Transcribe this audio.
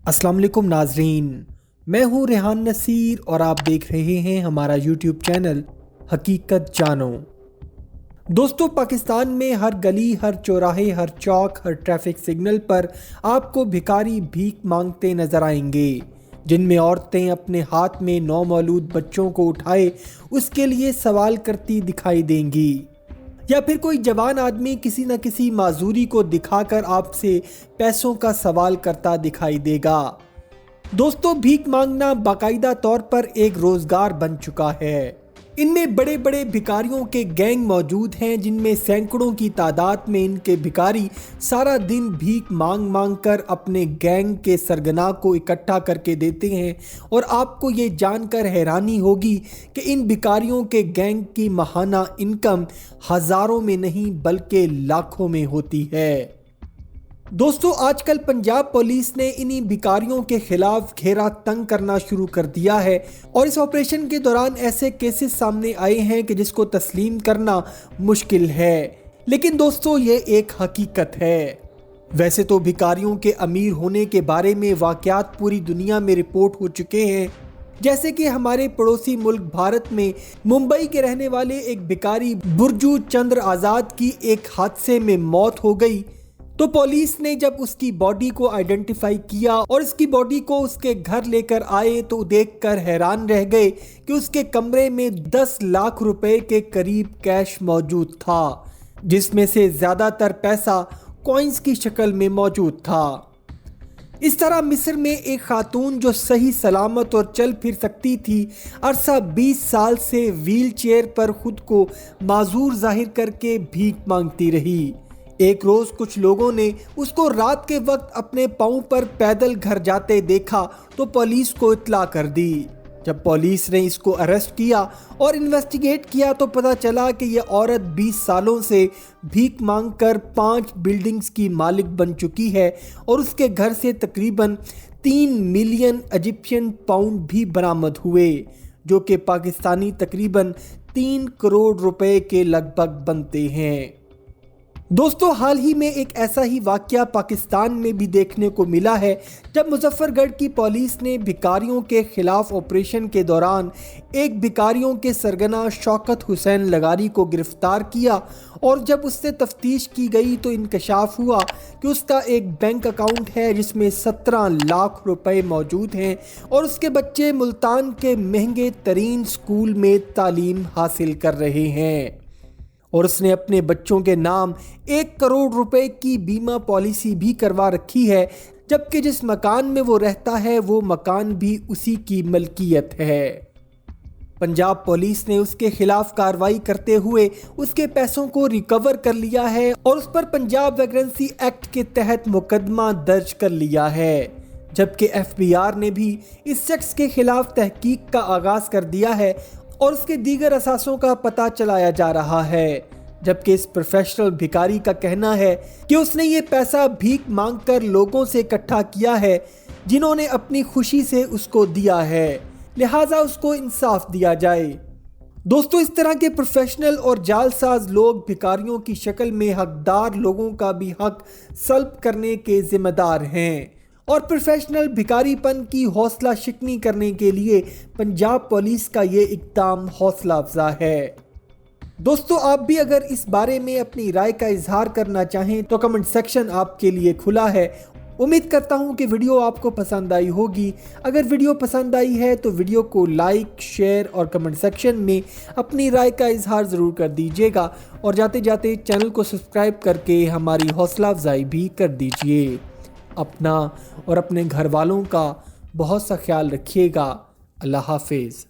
अस्सलाम वालेकुम नाजरीन, मैं हूँ रेहान नसीर और आप देख रहे हैं हमारा यूट्यूब चैनल हकीकत जानो। दोस्तों, पाकिस्तान में हर गली, हर चौराहे, हर चौक, हर ट्रैफिक सिग्नल पर आपको भिखारी भीख मांगते नजर आएंगे, जिनमें औरतें अपने हाथ में नौमौलूद बच्चों को उठाए उसके लिए सवाल करती दिखाई देंगी, या फिर कोई जवान आदमी किसी न किसी माजूरी को दिखाकर आपसे पैसों का सवाल करता दिखाई देगा। दोस्तों, भीख मांगना बाकायदा तौर पर एक रोजगार बन चुका है। इनमें बड़े बड़े भिखारियों के गैंग मौजूद हैं, जिनमें सैकड़ों की तादाद में इनके भिखारी सारा दिन भीख मांग मांग कर अपने गैंग के सरगना को इकट्ठा करके देते हैं। और आपको ये जानकर हैरानी होगी कि इन भिखारियों के गैंग की माहाना इनकम हज़ारों में नहीं बल्कि लाखों में होती है। दोस्तों, आजकल पंजाब पुलिस ने इन्हीं भिखारियों के खिलाफ घेरा तंग करना शुरू कर दिया है और इस ऑपरेशन के दौरान ऐसे केसेस सामने आए हैं कि जिसको तस्लीम करना मुश्किल है, लेकिन दोस्तों ये एक हकीकत है। वैसे तो भिखारियों के अमीर होने के बारे में वाक़यात पूरी दुनिया में रिपोर्ट हो चुके हैं, जैसे कि हमारे पड़ोसी मुल्क भारत में मुंबई के रहने वाले एक भिखारी बुरजू चंद्र आज़ाद की एक हादसे में मौत हो गई, तो पुलिस ने जब उसकी बॉडी को आइडेंटिफाई किया और इसकी बॉडी को उसके घर लेकर आए तो देखकर हैरान रह गए कि उसके कमरे में 10 लाख रुपए के करीब कैश मौजूद था, जिसमें से ज़्यादातर पैसा कॉइन्स की शक्ल में मौजूद था। इस तरह मिस्र में एक खातून जो सही सलामत और चल फिर सकती थी, अरसा 20 साल से व्हील चेयर पर खुद को माजूर जाहिर करके भीख मांगती रही। एक रोज़ कुछ लोगों ने उसको रात के वक्त अपने पाँव पर पैदल घर जाते देखा तो पुलिस को इत्तला कर दी। जब पुलिस ने इसको अरेस्ट किया और इन्वेस्टिगेट किया तो पता चला कि यह औरत 20 सालों से भीख मांगकर 5 बिल्डिंग्स की मालिक बन चुकी है और उसके घर से तकरीबन 3 मिलियन इजिप्शियन पाउंड भी बरामद हुए, जो कि पाकिस्तानी तकरीबन 3 करोड़ रुपए के लगभग बनते हैं। दोस्तों, हाल ही में एक ऐसा ही वाक़या पाकिस्तान में भी देखने को मिला है, जब मुजफ्फरगढ़ की पुलिस ने भिखारियों के खिलाफ ऑपरेशन के दौरान एक भिखारियों के सरगना शौकत हुसैन लगारी को गिरफ्तार किया और जब उससे तफ्तीश की गई तो इंकशाफ हुआ कि उसका एक बैंक अकाउंट है जिसमें 17 लाख रुपए मौजूद हैं और उसके बच्चे मुल्तान के महंगे तरीन स्कूल में तालीम हासिल कर रहे हैं और उसने अपने बच्चों के नाम 1 करोड़ रुपए की बीमा पॉलिसी भी करवा रखी है, जबकि जिस मकान में वो रहता है वो मकान भी उसी की मलकियत है। पंजाब पुलिस ने उसके खिलाफ कार्रवाई करते हुए उसके पैसों को रिकवर कर लिया है और उस पर पंजाब वैगरेंसी एक्ट के तहत मुकदमा दर्ज कर लिया है, जबकि FBI ने भी इस शख्स के खिलाफ तहकीक का आगाज कर दिया है और उसके दीगर असासों का पता चलाया जा रहा है। जबकि इस प्रोफेशनल भिखारी का कहना है कि उसने ये पैसा भीख मांगकर लोगों से इकट्ठा किया है जिन्होंने अपनी खुशी से उसको दिया है, लिहाजा उसको इंसाफ दिया जाए। दोस्तों, इस तरह के प्रोफेशनल और जालसाज लोग भिखारियों की शक्ल में हकदार लोगों का भी हक सल्ब करने के जिम्मेदार हैं और प्रोफेशनल भिखारीपन की हौसला शिकनी करने के लिए पंजाब पुलिस का ये इक़दाम हौसला अफजा है। दोस्तों, आप भी अगर इस बारे में अपनी राय का इजहार करना चाहें तो कमेंट सेक्शन आपके लिए खुला है। उम्मीद करता हूं कि वीडियो आपको पसंद आई होगी। अगर वीडियो पसंद आई है तो वीडियो को लाइक, शेयर और कमेंट सेक्शन में अपनी राय का इजहार ज़रूर कर दीजिएगा और जाते जाते चैनल को सब्सक्राइब करके हमारी हौसला अफजाई भी कर दीजिए। अपना और अपने घर वालों का बहुत सा ख्याल रखिएगा। अल्लाह हाफिज़।